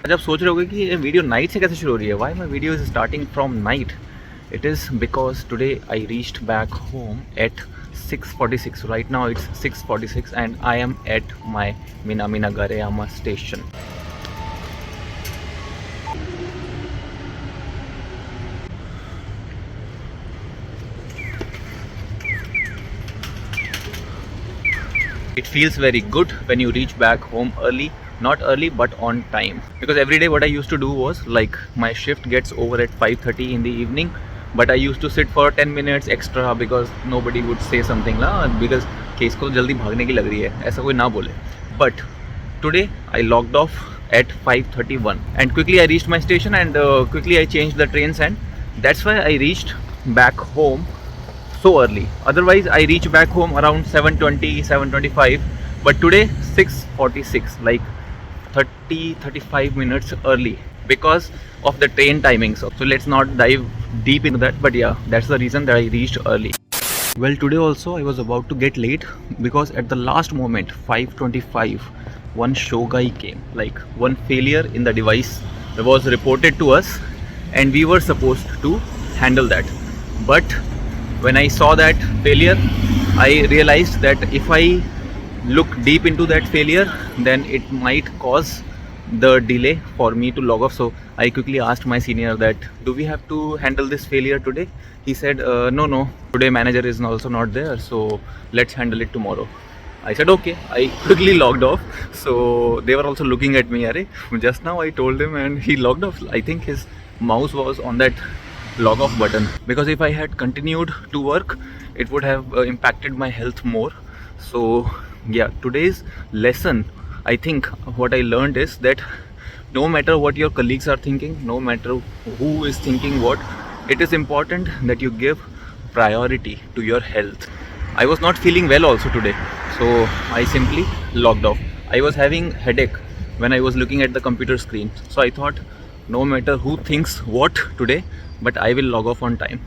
जब सोच रहे होगे कि ये वीडियो नाइट से कैसे शुरू हो रही है, why my video is starting from night, it is because today I reached back home at 6:46. Right now it's 6:46 and I am at my Minaminagareyama station. It feels very good when you reach back home early, not early but on time. Because every day what I used to do was like my shift gets over at 5:30 in the evening, but I used to sit for 10 minutes extra because nobody would say something la, because कि इसको जल्दी भागने की लग रही है, ऐसा कोई ना बोले. But today I logged off at 5:31 and quickly I reached my station and quickly I changed the trains and that's why I reached back home so early. Otherwise I reach back home around 7:20, 7:25, but today 6:46, like 35 minutes early because of the train timings. So let's not dive deep into that, but yeah, that's the reason that I reached early. Well, today also I was about to get late because at the last moment, 5:25, one show guy came. Like one failure in the device was reported to us and we were supposed to handle that. But when I saw that failure, I realized that if I look deep into that failure, then it might cause the delay for me to log off. So I quickly asked my senior that, do we have to handle this failure today? He said, no, today manager is also not there, so let's handle it tomorrow. I said okay. I quickly logged off. So they were also looking at me. Arey, just now I told him and he logged off. I think his mouse was on that log off button, because if I had continued to work, it would have impacted my health more. So yeah, today's lesson, I think what I learned is that no matter what your colleagues are thinking, no matter who is thinking what, it is important that you give priority to your health. I was not feeling well also today, so I simply logged off. I was having headache when I was looking at the computer screen, so I thought no matter who thinks what today, but I will log off on time.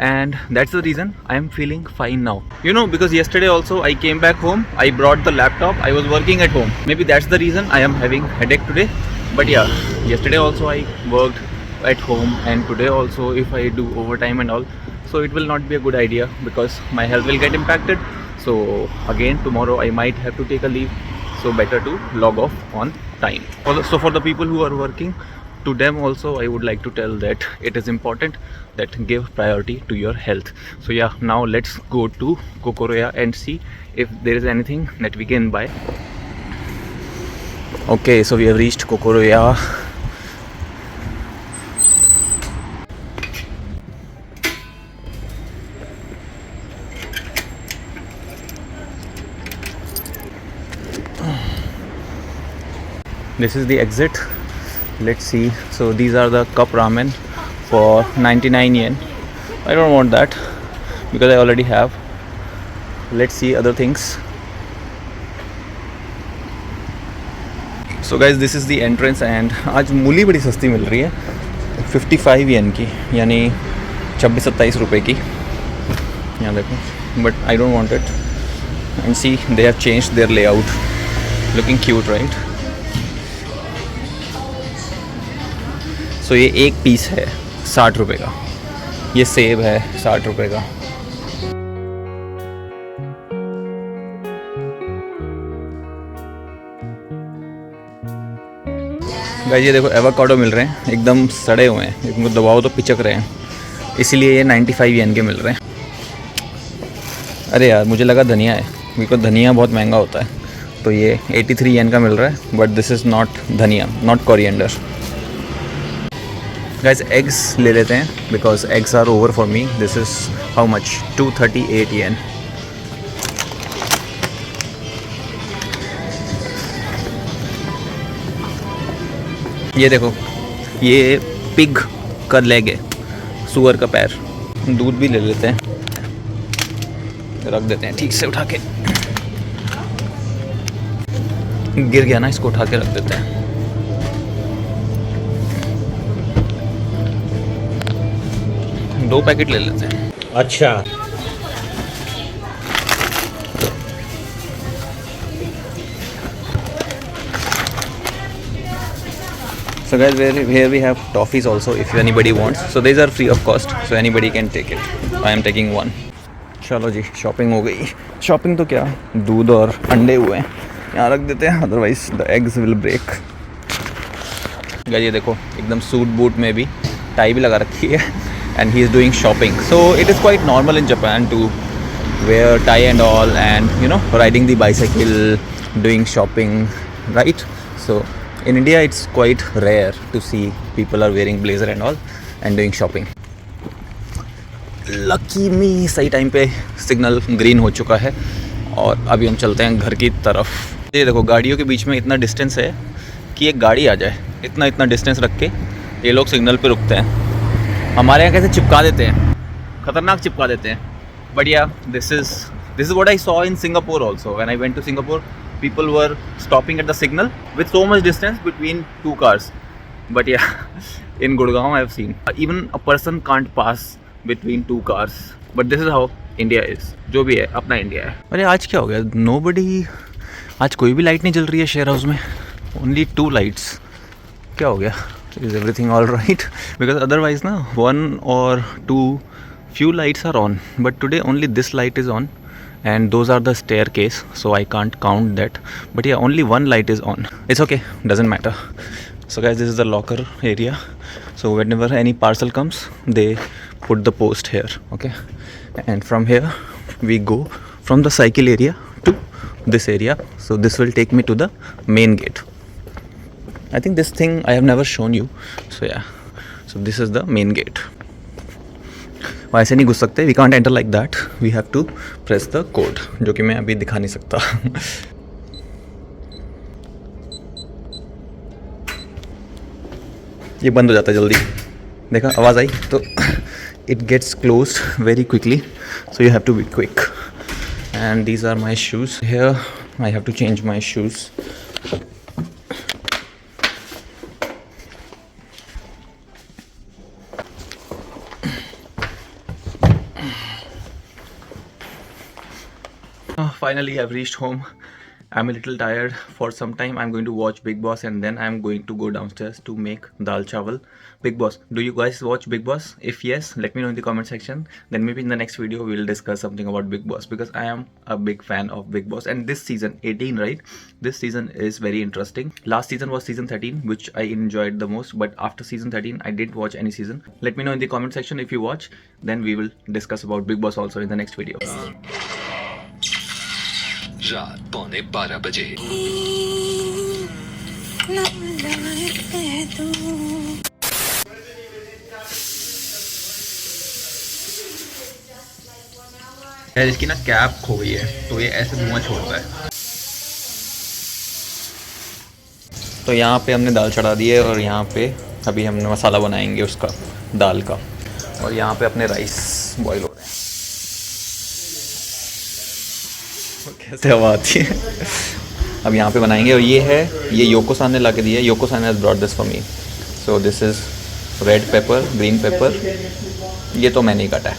And that's the reason I am feeling fine now. You know, because yesterday also I came back home, I brought the laptop, I was working at home. Maybe that's the reason I am having headache today. But yeah, yesterday also I worked at home, and today also if I do overtime and all, so it will not be a good idea because my health will get impacted. So again tomorrow I might have to take a leave, so better to log off on time. So for the people who are working, to them also I would like to tell that it is important that give priority to your health. So yeah, now let's go to Kokoroya and see if there is anything that we can buy. Okay, so we have reached Kokoroya. This is the exit. Let's see. So these are the cup ramen for 99 yen. I don't want that because I already have. Let's see other things. So guys, this is the entrance and आज मूली बड़ी सस्ती मिल रही है, 55 येन की, यानी 26-27 रुपए की. यहाँ देखो, but I don't want it. And see, they have changed their layout. Looking cute, right? तो ये एक पीस है 60 रुपये का. ये सेब है 60 रुपये का. गाइस ये देखो एवोकाडो मिल रहे हैं, एकदम सड़े हुए हैं, इनको दबाओ तो पिचक रहे हैं, इसीलिए ये 95 येन के मिल रहे हैं. अरे यार, मुझे लगा धनिया है, बिकॉज धनिया बहुत महंगा होता है. तो ये 83 येन का मिल रहा है, बट दिस इज़ नॉट धनिया, नॉट कोरिएंडर. Guys, eggs ले लेते हैं because eggs are over for me. This is how much? 238 yen. ये देखो, ये पिग का लेग है, सुअर का पैर. दूध भी ले लेते हैं, रख देते हैं ठीक से उठा के. गिर गया ना, इसको उठा के रख देते हैं. दो पैकेट ले लेते हैं. अच्छा, So guys, here we have toffees also if anybody wants. So these are free of cost, so anybody can take it. I am taking one. चलो जी, शॉपिंग हो गई. शॉपिंग तो क्या, दूध और अंडे हुए हैं, यहाँ रख देते हैं, otherwise the eggs will break. Guys ये देखो, एकदम सूट बूट में भी टाई भी लगा रखी है, and he is doing shopping. So it is quite normal in Japan to wear tie and all, and you know, riding the bicycle, doing shopping, right? So in India it's quite rare to see people are wearing blazer and all and doing shopping. Lucky me, सही time पे signal green हो चुका है और अभी हम चलते हैं घर की तरफ. ये देखो, गाड़ियों के बीच में इतना डिस्टेंस है कि एक गाड़ी आ जाए, इतना डिस्टेंस रख के ये लोग सिग्नल पे रुकते हैं. हमारे यहाँ कैसे चिपका देते हैं, खतरनाक चिपका देते हैं. But yeah, this is what I saw in Singapore also. When I went to Singapore, people were stopping at the signal with so much distance between two cars. But yeah, in Gurgaon I have seen even a person can't pass between two cars. But this is how India is. जो भी है अपना India है. अरे आज क्या हो गया, nobody, आज कोई भी लाइट नहीं जल रही है शेयर हाउस में. Only 2 lights. क्या हो गया? Is everything all right? Because otherwise ना 1 or 2 few lights are on, but today only this light is on, and those are the staircase, so I can't count that. But yeah, only 1 light is on. It's okay, doesn't matter. So guys, this is the locker area. So whenever any parcel comes, they put the post here, okay? And from here we go from the cycle area to this area. So this will take me to the main gate. I think this thing I have never shown you. So yeah, so this is the main gate. ऐसे नहीं घुस सकते, we can't enter like that, we have to press the code, जो कि मैं अभी दिखा नहीं सकता. ये बंद हो जाता है जल्दी, देखा आवाज़ आई तो it gets close very quickly, so you have to be quick. And these are my shoes. Here I have to change my shoes. Finally I've reached home. I'm a little tired. For some time I'm going to watch Big Boss, and then I'm going to go downstairs to make dal chawal. Big Boss, do you guys watch Big Boss? If yes, let me know in the comment section. Then maybe in the next video we'll discuss something about Big Boss, because I am a big fan of Big Boss. And this season 18, right, this season is very interesting. Last season was season 13, which I enjoyed the most, but after season 13 I didn't watch any season. Let me know in the comment section if you watch, then we will discuss about Big Boss also in the next video. रात 11:15 बजे. यार इसकी ना cap खो गई है, तो ये ऐसे धुआं छोड़ता है. तो यहाँ पे हमने दाल चढ़ा दी है, और यहाँ पे अभी हमने मसाला बनाएंगे उसका, दाल का. और यहाँ पे अपने राइस बॉईल हो रहे हैं. कैसे हवा आती है. अब यहाँ पे बनाएंगे. और ये योको-सान ने ला के दिया है. Yoko san has brought this for me. So this is red paper, green paper. ये तो मैंने ही काटा है.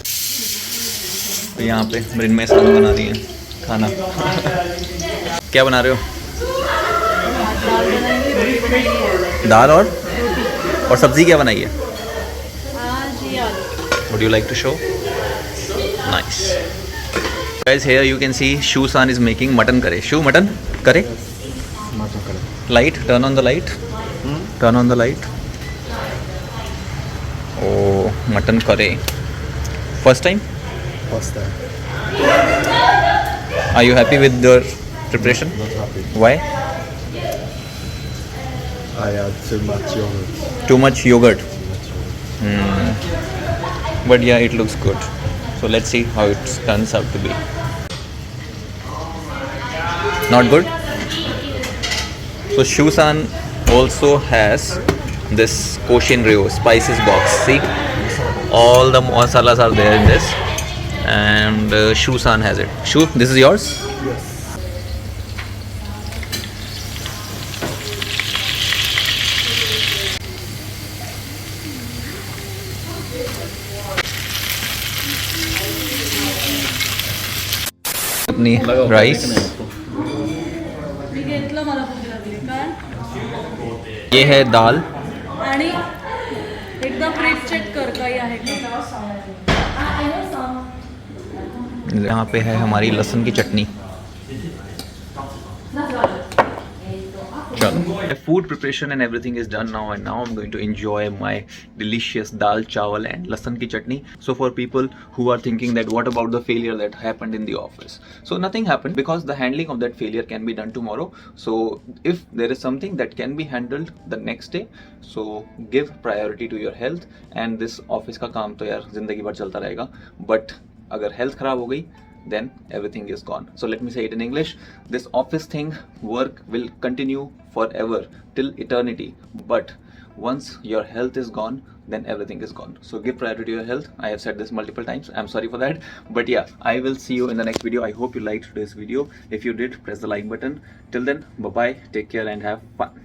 तो यहाँ पे मृण्मय सान बना रही है खाना. क्या बना रहे हो? दाल और सब्जी क्या बनाई है? Would you like to show? Nice. Guys, here you can see Shu-san is making mutton curry. Shu, mutton curry? Mutton curry. Light, turn on the light. Turn on the light. Oh, mutton curry. First time? First time. Are you happy with your preparation? Not happy. Why? I had too much yogurt. Too much yogurt. Too much yogurt. But yeah, it looks good. So let's see how it turns out to be. Not good? So Shu-san also has this Koshin Ryo spices box. See? All the masalas are there in this. And Shu-san has it. Shu, this is yours? Yes. अपनी rice. ये है दाल, आणि एकदम rate check कर काही आहे का. यहाँ पे है हमारी लहसुन की चटनी. Food preparation and everything is done now, and now I'm going to enjoy my delicious dal chawal and lasan ki chutney. So for people who are thinking that what about the failure that happened in the office, so nothing happened because the handling of that failure can be done tomorrow. So if there is something that can be handled the next day, so give priority to your health. And this office का काम तो यार जिंदगी भर चलता रहेगा, but अगर health खराब हो गई then everything is gone. So let me say it in English. This office thing, work will continue forever till eternity, but once your health is gone, then everything is gone. So give priority to your health. I have said this multiple times, I'm sorry for that, but yeah, I will see you in the next video. I hope you liked today's video. If you did, press the like button. Till then, bye bye, take care and have fun.